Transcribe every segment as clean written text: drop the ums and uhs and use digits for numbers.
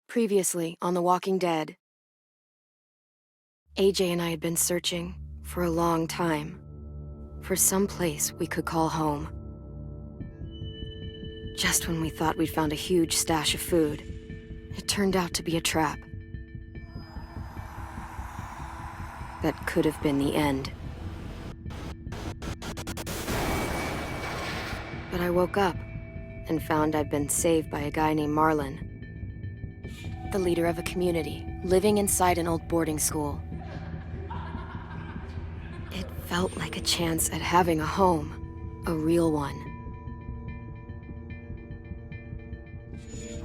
Previously on The Walking Dead, AJ and I had been searching for a long time for some place we could call home. Just when we thought we'd found a huge stash of food, it turned out to be a trap. That could have been the end. But I woke up and found I'd been saved by a guy named Marlon, the leader of a community living inside an old boarding school. It felt like a chance at having a home, a real one.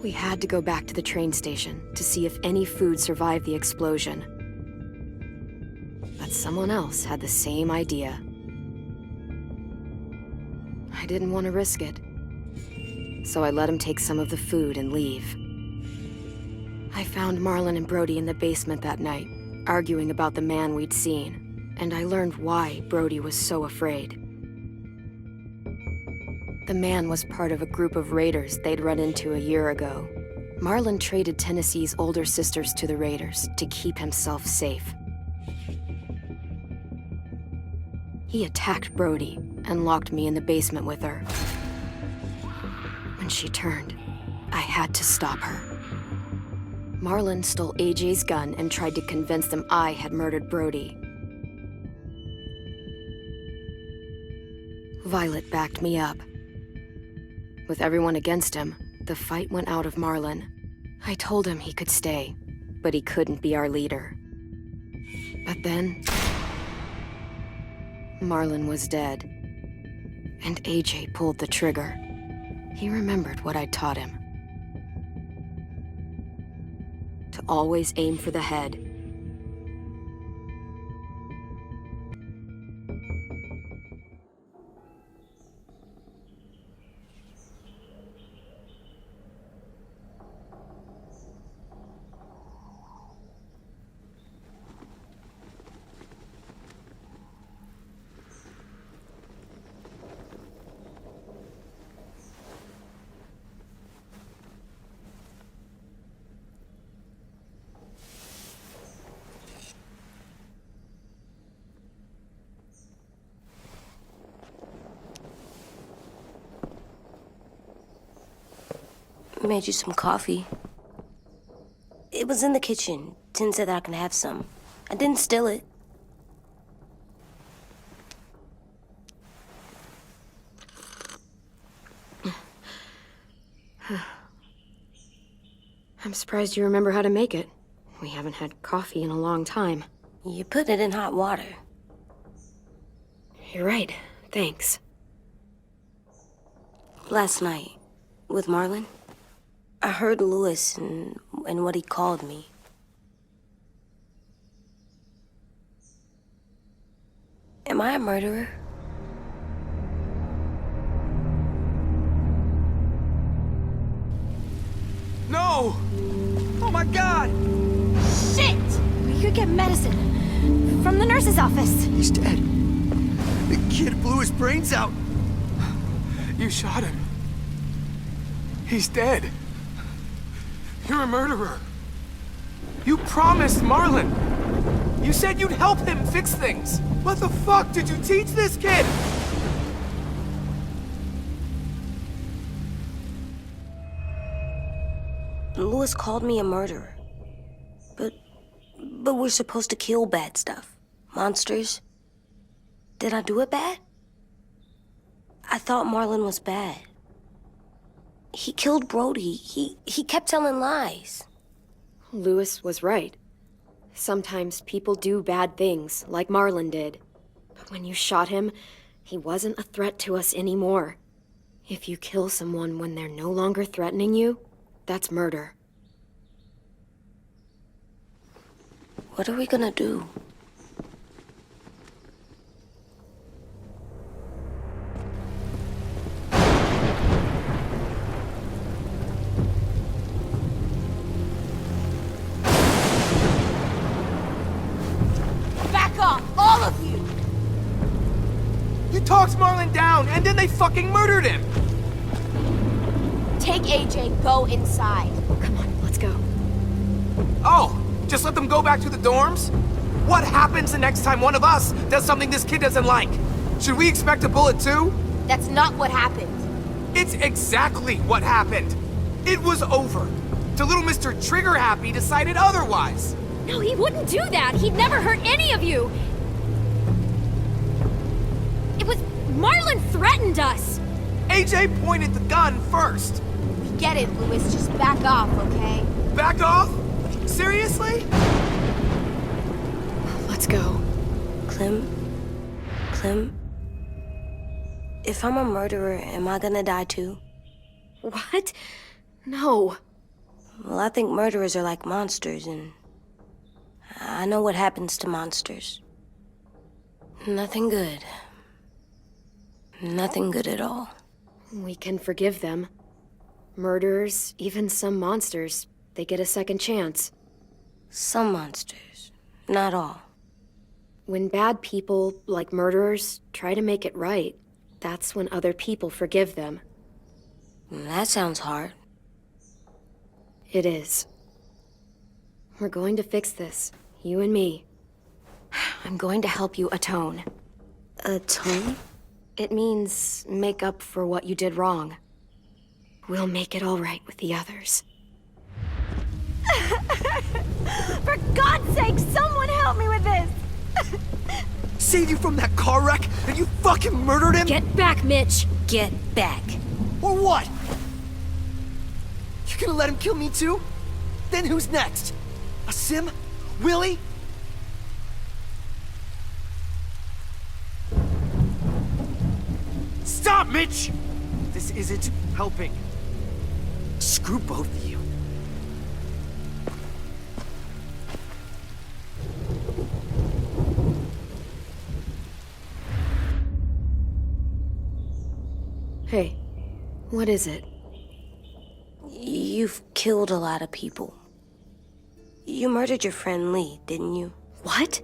We had to go back to the train station to see if any food survived the explosion. But someone else had the same idea. I didn't want to risk it, so I let him take some of the food and leave. I found Marlon and Brody in the basement that night, arguing about the man we'd seen, and I learned why Brody was so afraid. The man was part of a group of raiders they'd run into a year ago. Marlon traded Tennessee's older sisters to the raiders to keep himself safe. He attacked Brody and locked me in the basement with her. When she turned, I had to stop her. Marlon stole AJ's gun and tried to convince them I had murdered Brody. Violet backed me up. With everyone against him, the fight went out of Marlon. I told him he could stay, but he couldn't be our leader. But then, Marlon was dead, and AJ pulled the trigger. He remembered what I'd taught him. To always aim for the head. Made you some coffee. It was in the kitchen. Tin said that I can have some. I didn't steal it. I'm surprised you remember how to make it. We haven't had coffee in a long time. You put it in hot water. You're right. Thanks. Last night, with Marlon, I heard Lewis and what he called me. Am I a murderer? No! Oh my God! Shit! We could get medicine from the nurse's office. He's dead. The kid blew his brains out. You shot him. He's dead. You're a murderer. You promised Marlon. You said you'd help him fix things. What the fuck did you teach this kid? Lewis called me a murderer. But we're supposed to kill bad stuff. Monsters. Did I do it bad? I thought Marlon was bad. He killed Brody. He kept telling lies. Lewis was right. Sometimes people do bad things, like Marlon did. But when you shot him, he wasn't a threat to us anymore. If you kill someone when they're no longer threatening you, that's murder. What are we gonna do? Back off, all of you! You talked Marlon down, and then they fucking murdered him! Take AJ, go inside. Come on, let's go. Just let them go back to the dorms? What happens the next time one of us does something this kid doesn't like? Should we expect a bullet too? That's not what happened. It's exactly what happened. It was over. To little Mr. Trigger Happy decided otherwise. No, he wouldn't do that. He'd never hurt any of you. It was... Marlon threatened us. AJ pointed the gun first. We get it, Louis. Just back off, okay? Back off? Seriously? Let's go. Clem? If I'm a murderer, am I gonna die too? What? No. Well, I think murderers are like monsters, and I know what happens to monsters. Nothing good. Nothing good at all. We can forgive them. Murderers, even some monsters, they get a second chance. Some monsters, not all. When bad people, like murderers, try to make it right, that's when other people forgive them. That sounds hard. It is. We're going to fix this, you and me. I'm going to help you atone. Atone? It means make up for what you did wrong. We'll make it all right with the others. For God's sake, someone help me with this! Saved you from that car wreck, and you fucking murdered him? Get back, Mitch! Get back. Or what? You gonna let him kill me too? Then who's next? A Sim? Willie? Stop, Mitch! This isn't helping. Screw both of you. Hey, what is it? You've killed a lot of people. You murdered your friend Lee, didn't you? What?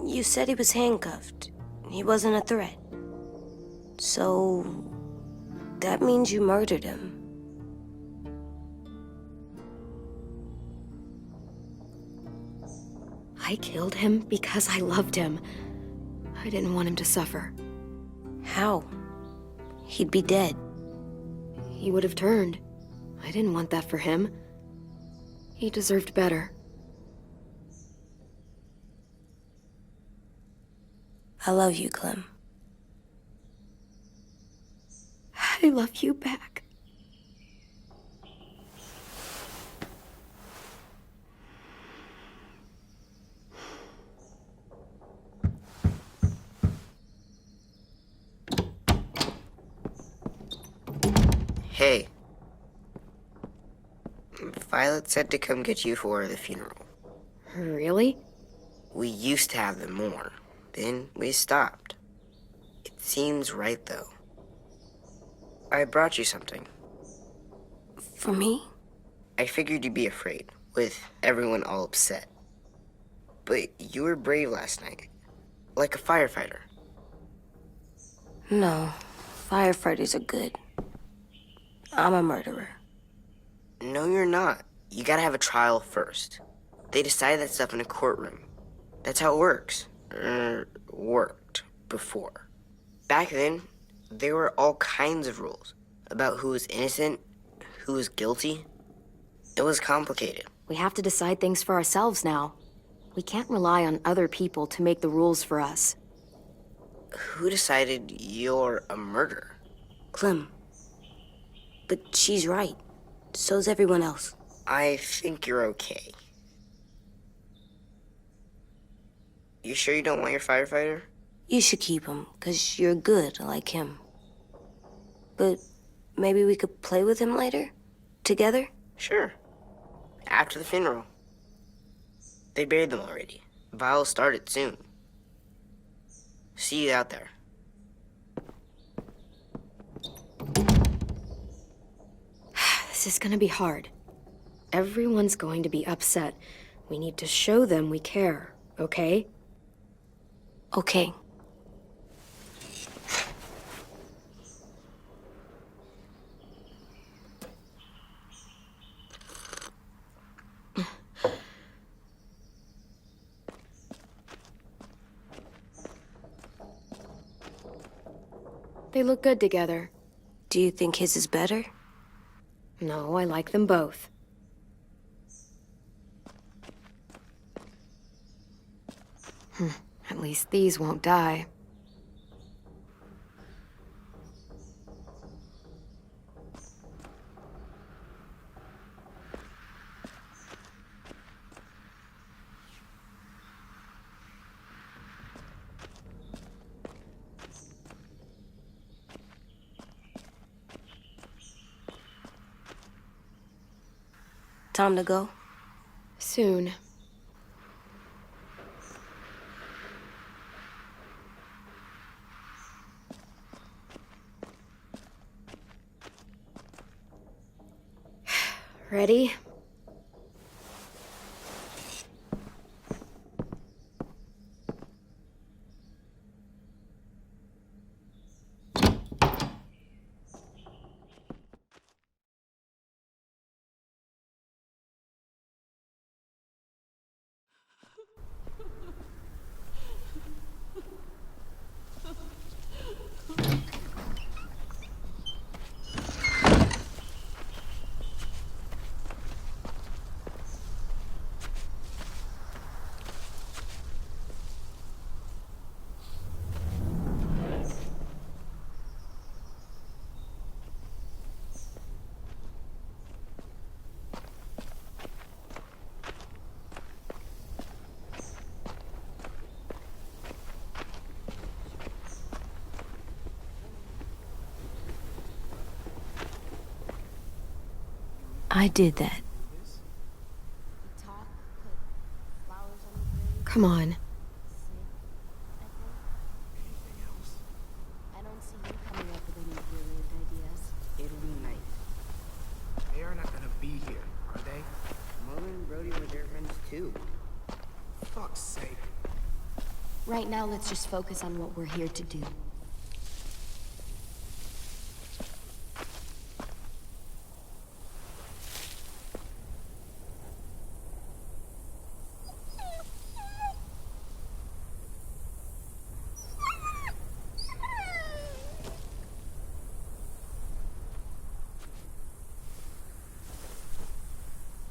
You said he was handcuffed. He wasn't a threat. So... that means you murdered him. I killed him because I loved him. I didn't want him to suffer. How? He'd be dead. He would have turned. I didn't want that for him. He deserved better. I love you, Clem. I love you back. Hey. Violet said to come get you for the funeral. Really? We used to have them more. Then we stopped. It seems right, though. I brought you something. For me? I figured you'd be afraid, with everyone all upset. But you were brave last night. Like a firefighter. No. Firefighters are good. I'm a murderer. No, you're not. You gotta have a trial first. They decide that stuff in a courtroom. That's how it works. Worked before. Back then, there were all kinds of rules about who was innocent, who was guilty. It was complicated. We have to decide things for ourselves now. We can't rely on other people to make the rules for us. Who decided you're a murderer? Clem. But she's right. So's everyone else. I think you're okay. You sure you don't want your firefighter? You should keep him, 'cause you're good like him. But maybe we could play with him later? Together? Sure. After the funeral. They buried them already. Vile'll start it soon. See you out there. This is gonna be hard. Everyone's going to be upset. We need to show them we care, okay? Okay. They look good together. Do you think his is better? No, I like them both. At least these won't die. Time to go? Soon. Ready? I did that. Come on. I don't see you coming up with any brilliant ideas. It'll be nice. They are not gonna be here, are they? Marlon and Brody were their friends too. Fuck's sake. Right now, let's just focus on what we're here to do.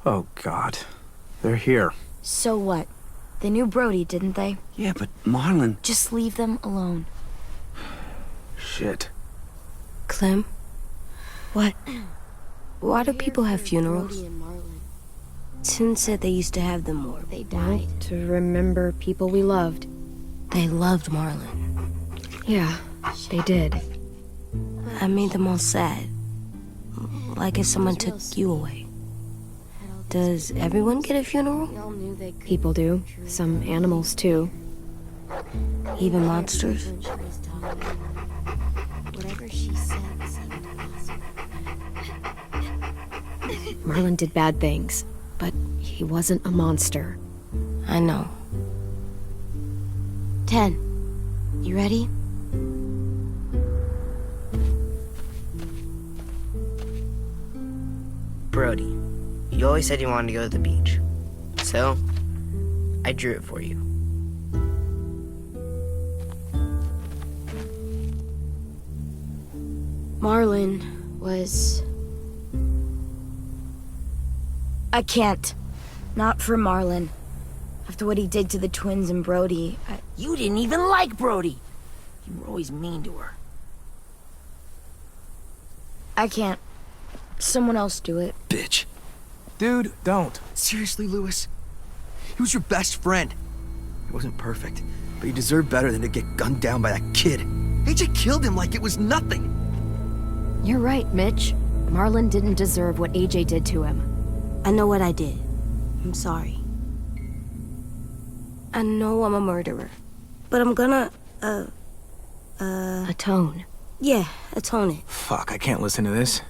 Oh, God. They're here. So what? They knew Brody, didn't they? Yeah, but Marlon... Just leave them alone. Shit. Clem? What? Why do people have funerals? Brody and Marlon. Tin said they used to have them more. They died. To remember people we loved. They loved Marlon. Yeah, they did. I made them all sad. Like if someone took you away. Does everyone get a funeral? We all knew they could. People do. Some animals, too. Even monsters? When she was talking, whatever she said seemed possible. Marlon did bad things, but he wasn't a monster. I know. 10. You ready? Brody, you always said you wanted to go to the beach. So, I drew it for you. Marlon was... I can't. Not for Marlon. After what he did to the twins and Brody, You didn't even like Brody. You were always mean to her. I can't. Someone else do it. Bitch. Dude, don't. Seriously, Lewis? He was your best friend. He wasn't perfect, but he deserved better than to get gunned down by that kid. AJ killed him like it was nothing. You're right, Mitch. Marlon didn't deserve what AJ did to him. I know what I did. I'm sorry. I know I'm a murderer. But I'm gonna, Atone. yeah, atone it. Fuck, I can't listen to this.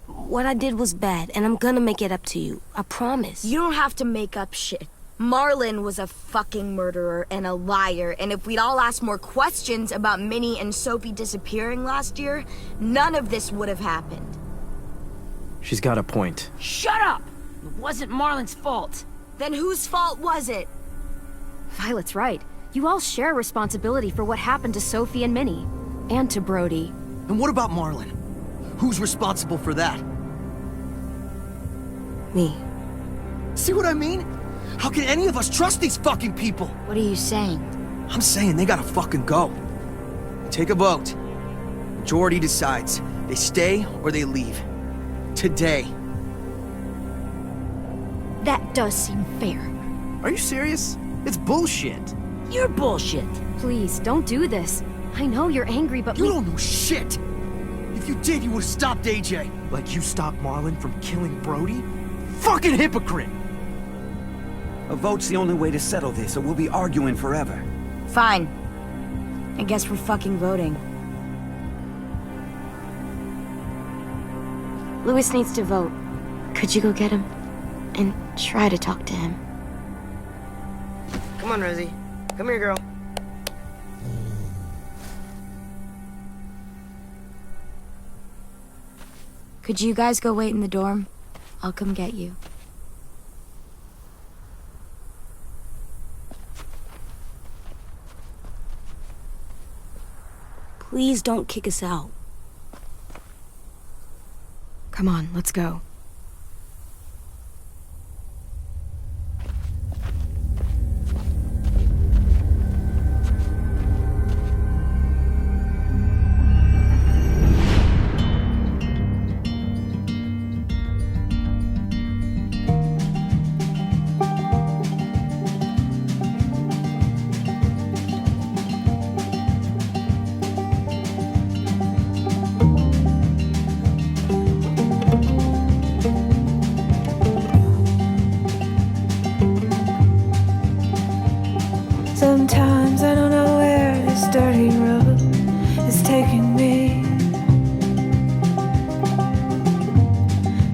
What I did was bad, and I'm gonna make it up to you. I promise. You don't have to make up shit. Marlon was a fucking murderer and a liar, and if we'd all asked more questions about Minnie and Sophie disappearing last year, none of this would have happened. She's got a point. Shut up! It wasn't Marlon's fault. Then whose fault was it? Violet's right. You all share responsibility for what happened to Sophie and Minnie. And to Brody. And what about Marlon? Who's responsible for that? Me. See what I mean? How can any of us trust these fucking people? What are you saying? I'm saying they gotta fucking go. Take a vote. Majority decides. They stay or they leave. Today. That does seem fair. Are you serious? It's bullshit. You're bullshit. Please, don't do this. I know you're angry, but You don't know shit! If you did, you would've stopped AJ. Like you stopped Marlon from killing Brody? Fucking hypocrite! A vote's the only way to settle this, or we'll be arguing forever. Fine. I guess we're fucking voting. Louis needs to vote. Could you go get him? And try to talk to him. Come on, Rosie. Come here, girl. Could you guys go wait in the dorm? I'll come get you. Please don't kick us out. come on, let's go. Sometimes I don't know where this dirty road is taking me.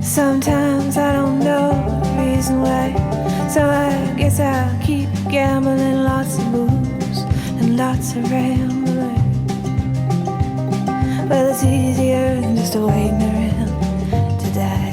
Sometimes I don't know the reason why, so I guess I'll keep gambling, lots of moves and lots of rambling. Well, it's easier than just waiting around to die.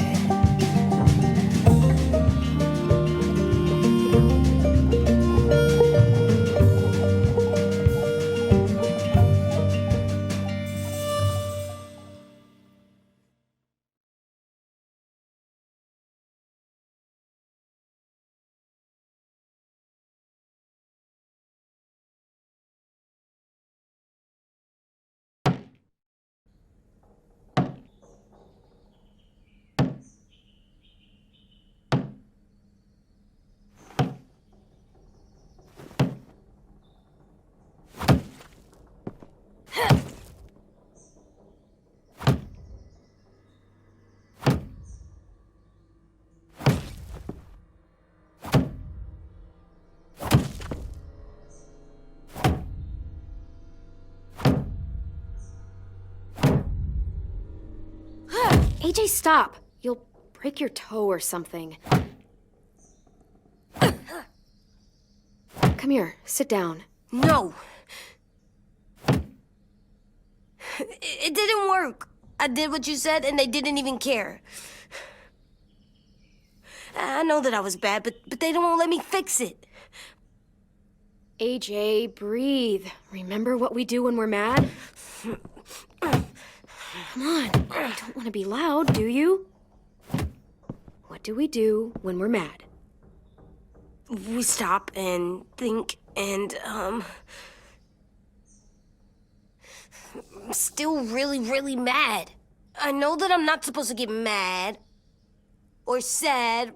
AJ, stop! You'll break your toe or something. Come here, sit down. No! It didn't work. I did what you said, and they didn't even care. I know that I was bad, but they don't let me fix it. AJ, breathe. Remember what we do when we're mad? Come on, you don't want to be loud, do you? What do we do when we're mad? We stop and think and, I'm still really, really mad. I know that I'm not supposed to get mad or sad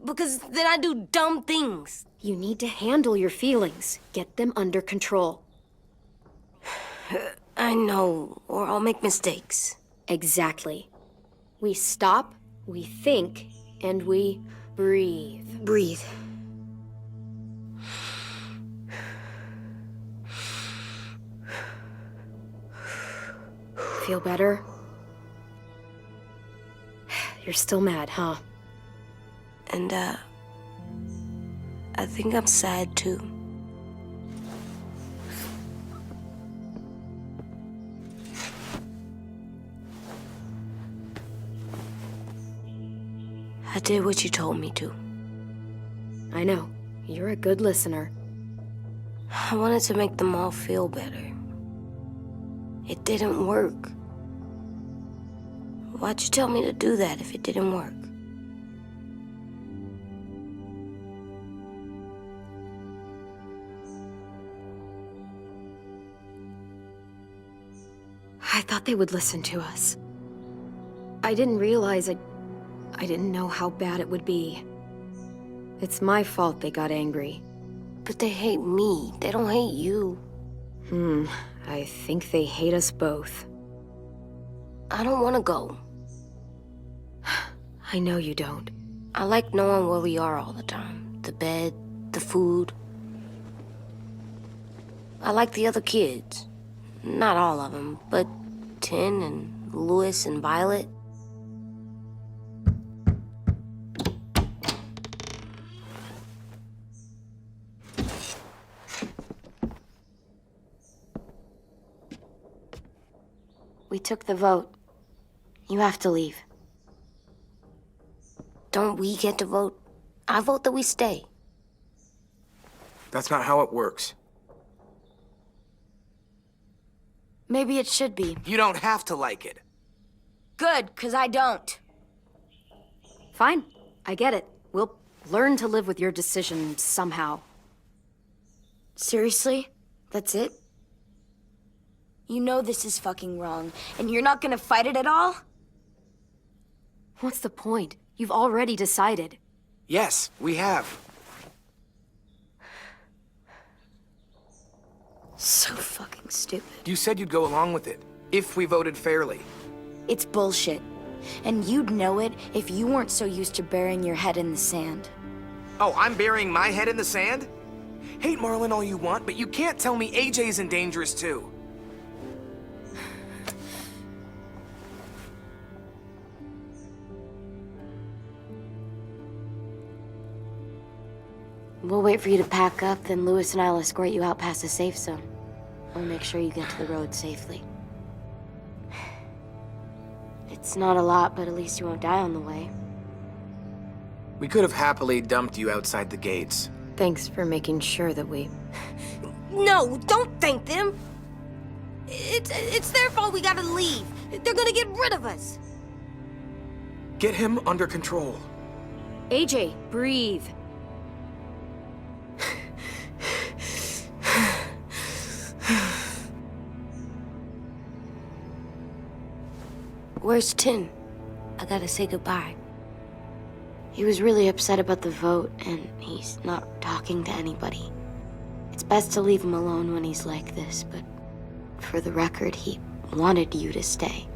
because then I do dumb things. You need to handle your feelings. Get them under control. I know, or I'll make mistakes. Exactly. We stop, we think, and we breathe. Breathe. Feel better? You're still mad, huh? And, I think I'm sad too. I did what you told me to. I know. You're a good listener. I wanted to make them all feel better. It didn't work. Why'd you tell me to do that if it didn't work? I thought they would listen to us. I didn't realize I didn't know how bad it would be. It's my fault they got angry. But they hate me. They don't hate you. I think they hate us both. I don't want to go. I know you don't. I like knowing where we are all the time. The bed, the food. I like the other kids. Not all of them, but Tin and Louis and Violet. We took the vote. You have to leave. Don't we get to vote? I vote that we stay. That's not how it works. Maybe it should be. You don't have to like it. Good, 'cause I don't. Fine. I get it. We'll learn to live with your decision somehow. Seriously? That's it? You know this is fucking wrong, and you're not gonna fight it at all? What's the point? You've already decided. Yes, we have. So fucking stupid. You said you'd go along with it, if we voted fairly. It's bullshit. And you'd know it if you weren't so used to burying your head in the sand. Oh, I'm burying my head in the sand? Hate Marlon all you want, but you can't tell me AJ's in dangerous too. We'll wait for you to pack up, then Louis and I'll escort you out past the safe zone. I'll make sure you get to the road safely. It's not a lot, but at least you won't die on the way. We could have happily dumped you outside the gates. Thanks for making sure that we... No, don't thank them! It's their fault we gotta leave. They're gonna get rid of us. Get him under control. AJ, breathe. Where's Tin? I gotta say goodbye. He was really upset about the vote, and he's not talking to anybody. It's best to leave him alone when he's like this, but for the record, he wanted you to stay.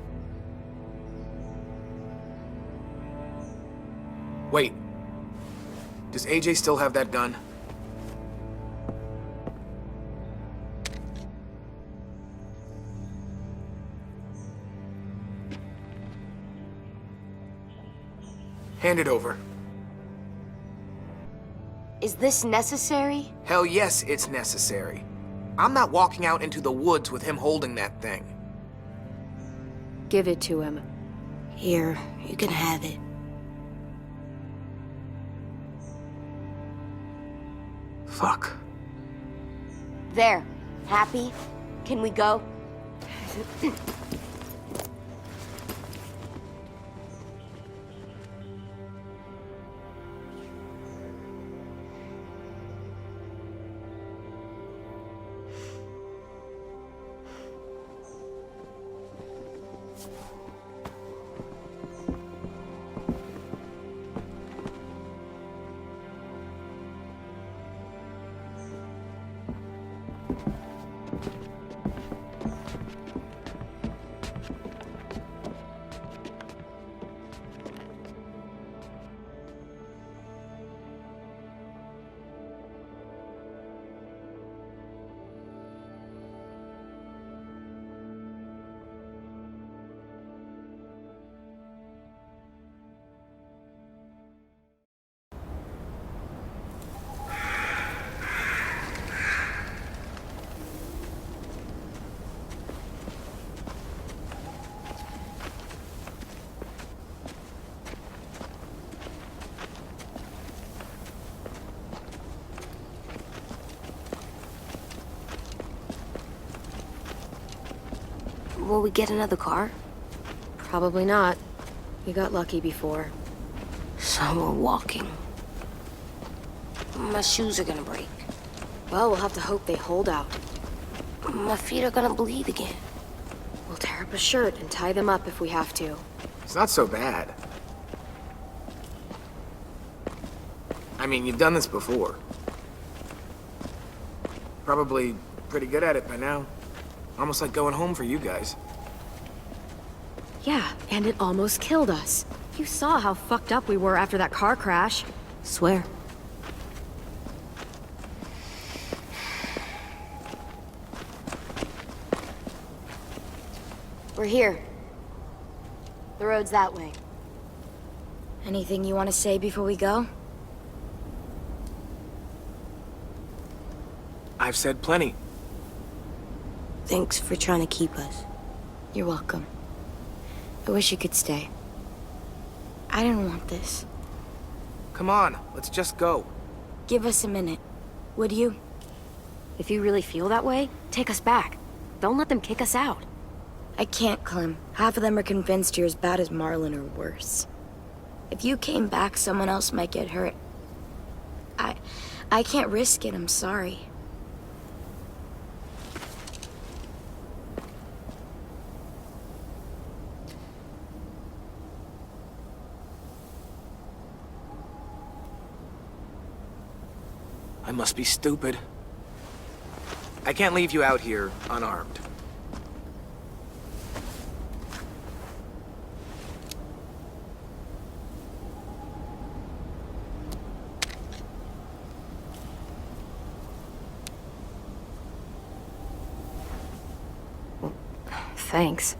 Wait. Does AJ still have that gun? Hand it over. Is this necessary? Hell yes, it's necessary. I'm not walking out into the woods with him holding that thing. Give it to him. Here, you can have it. Fuck. There. Happy? Can we go? will we get another car? Probably not. We got lucky before. So we're walking. My shoes are gonna break. Well, we'll have to hope they hold out. My feet are gonna bleed again. We'll tear up a shirt and tie them up if we have to. It's not so bad. I mean, you've done this before. Probably pretty good at it by now. Almost like going home for you guys. Yeah, and it almost killed us. You saw how fucked up we were after that car crash. Swear. We're here. The road's that way. Anything you want to say before we go? I've said plenty. Thanks for trying to keep us. You're welcome. I wish you could stay. I didn't want this. Come on, let's just go. Give us a minute, would you? If you really feel that way, take us back. Don't let them kick us out. I can't, Clem. Half of them are convinced you're as bad as Marlon or worse. If you came back, someone else might get hurt. I can't risk it, I'm sorry. I must be stupid. I can't leave you out here unarmed. Thanks.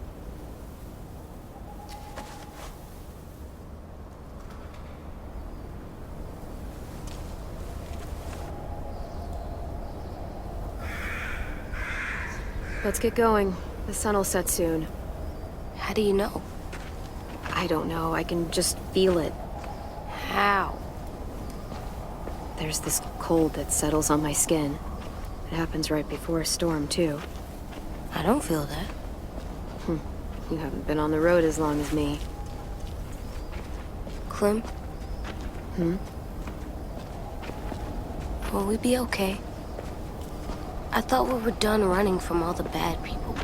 Let's get going. The sun will set soon. How do you know? I don't know. I can just feel it. How? There's this cold that settles on my skin. It happens right before a storm, too. I don't feel that. You haven't been on the road as long as me. Clem? Will we be okay? I thought we were done running from all the bad people.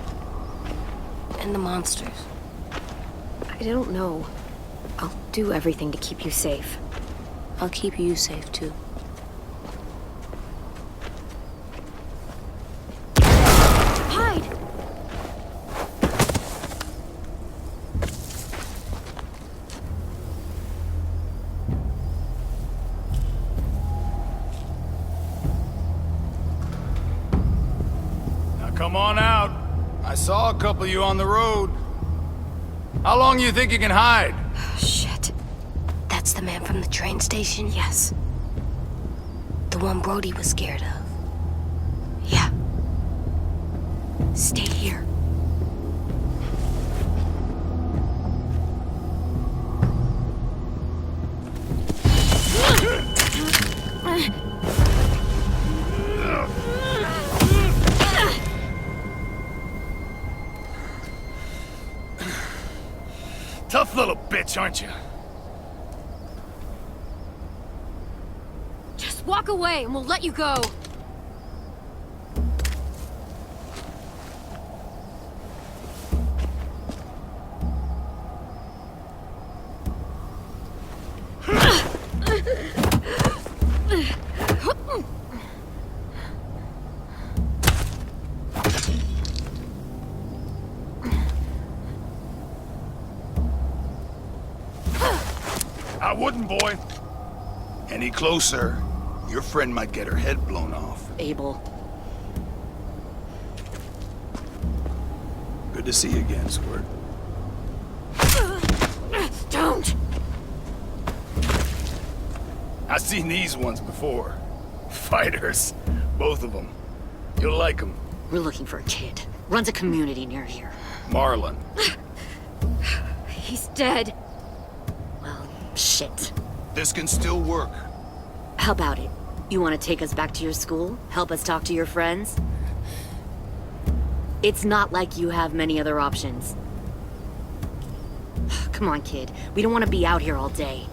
And the monsters. I don't know. I'll do everything to keep you safe. I'll keep you safe, too. Hide! Come on out. I saw a couple of you on the road. How long you think you can hide? Shit. That's the man from the train station? Yes. The one Brody was scared of. Yeah. Stay here. Tough little bitch, aren't you? Just walk away and we'll let you go. I wouldn't, boy. Any closer, your friend might get her head blown off. Abel. Good to see you again, Squirt. Don't! I've seen these ones before. Fighters. Both of them. You'll like them. We're looking for a kid. Runs a community near here. Marlon. He's dead. Well, shit. This can still work. How about it? You want to take us back to your school? Help us talk to your friends? It's not like you have many other options. Come on, kid. We don't want to be out here all day.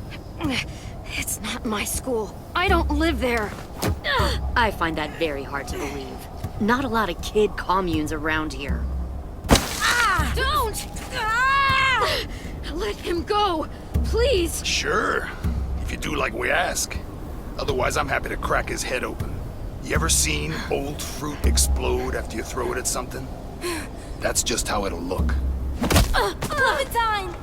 It's not my school. I don't live there. I find that very hard to believe. Not a lot of kid communes around here. Don't! Let him go, please. Sure, if you do like we ask. Otherwise, I'm happy to crack his head open. You ever seen old fruit explode after you throw it at something? That's just how it'll look. Clementine!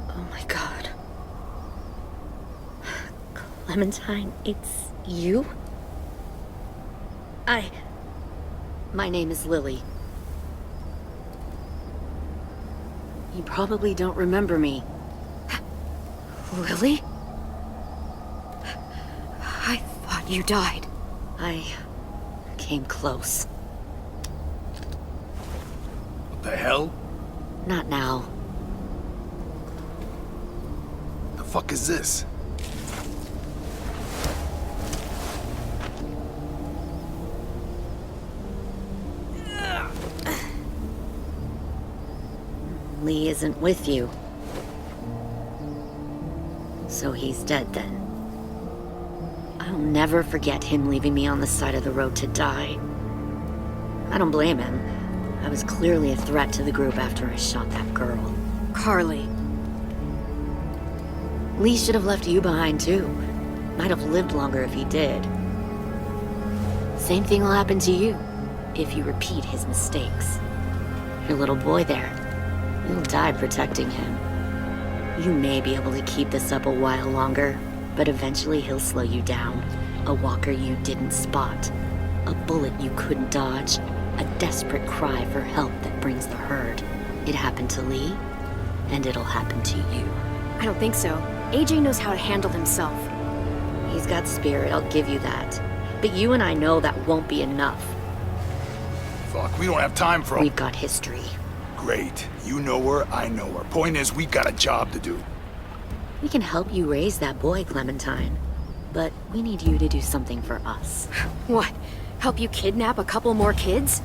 Oh my god. Clementine, it's you? My name is Lily. You probably don't remember me. Lily? I thought you died. I came close. What the hell? Not now. The fuck is this? Lee isn't with you. So he's dead then. I'll never forget him leaving me on the side of the road to die. I don't blame him. I was clearly a threat to the group after I shot that girl. Carly. Lee should have left you behind too. Might have lived longer if he did. Same thing will happen to you if you repeat his mistakes. Your little boy there. You'll die protecting him. You may be able to keep this up a while longer, but eventually he'll slow you down. A walker you didn't spot. A bullet you couldn't dodge. A desperate cry for help that brings the herd. It happened to Lee, and it'll happen to you. I don't think so. AJ knows how to handle himself. He's got spirit, I'll give you that. But you and I know that won't be enough. Fuck, we don't have time for all... We've got history. Great. You know her, I know her. Point is, we got a job to do. We can help you raise that boy, Clementine. But we need you to do something for us. What? Help you kidnap a couple more kids?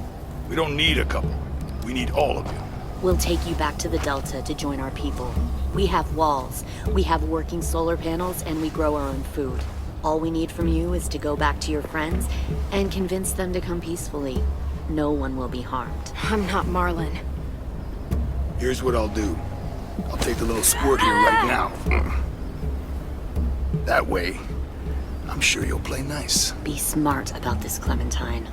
We don't need a couple. We need all of you. We'll take you back to the Delta to join our people. We have walls, we have working solar panels, and we grow our own food. All we need from you is to go back to your friends and convince them to come peacefully. No one will be harmed. I'm not Marlon. Here's what I'll do. I'll take the little squirt here right now. That way, I'm sure you'll play nice. Be smart about this, Clementine.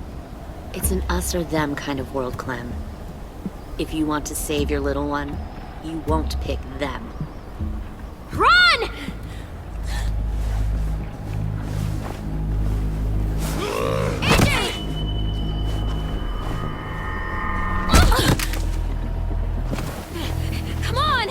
It's an us or them kind of world, Clem. If you want to save your little one, you won't pick them. Run! Come on!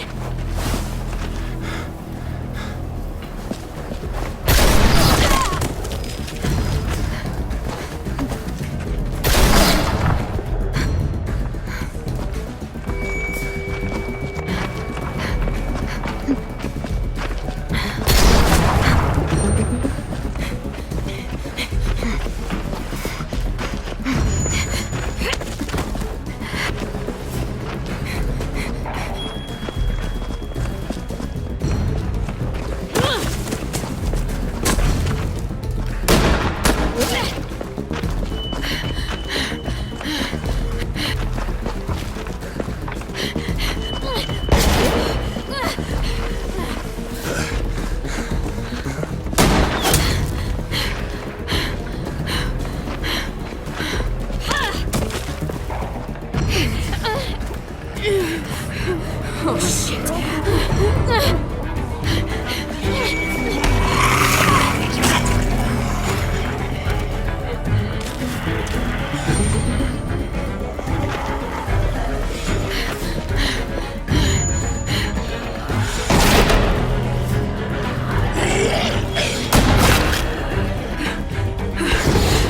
Oh, shit.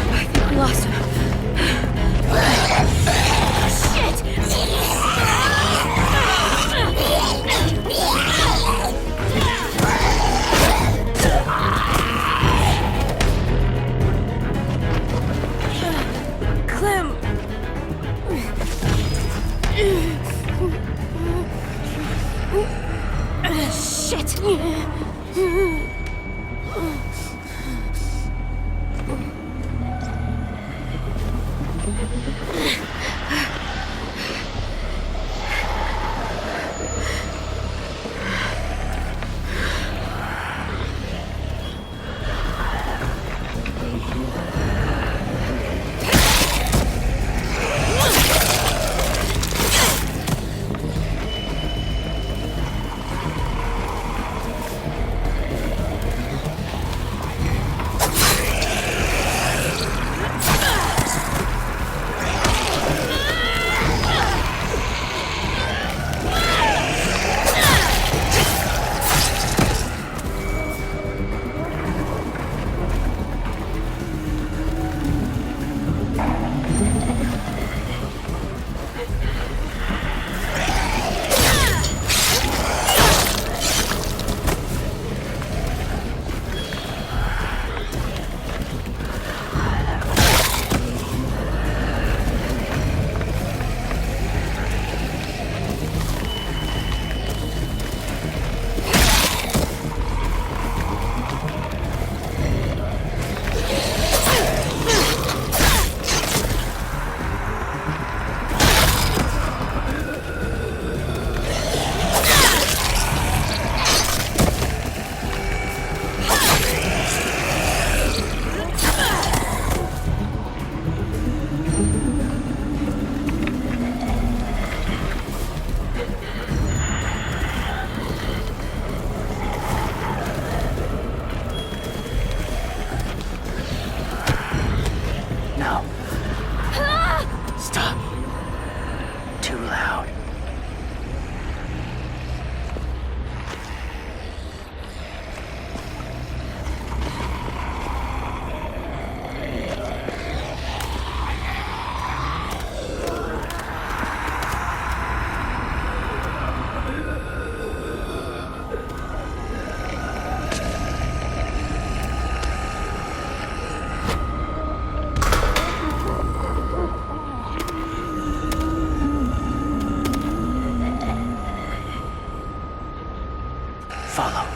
I think we lost him. Shit! Follow.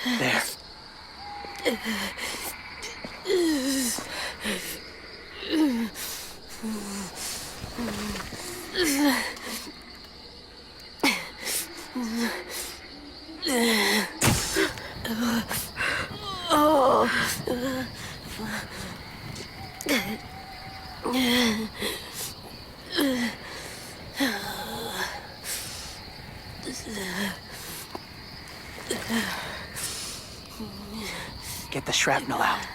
There. Get the shrapnel out.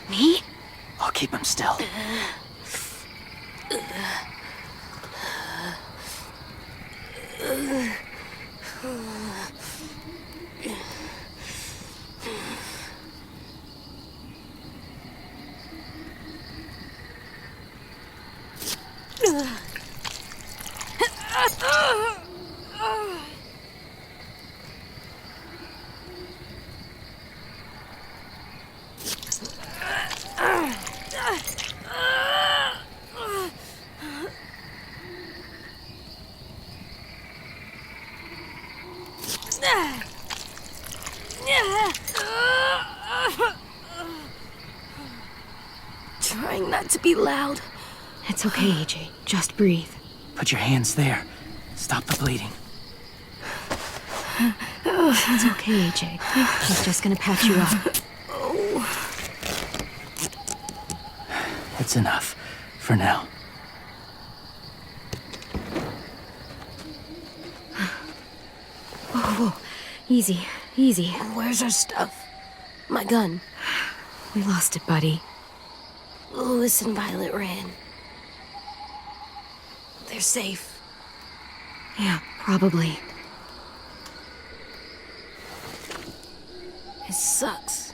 Me? I'll keep him still. Trying not to be loud. It's okay, AJ. Just breathe. Put your hands there. Stop the bleeding. It's okay, AJ. He's just gonna patch you up. It's enough. For now. Whoa, whoa. Easy, easy. Where's our stuff? My gun. We lost it, buddy. Louis and Violet ran. They're safe. Yeah, probably. It sucks.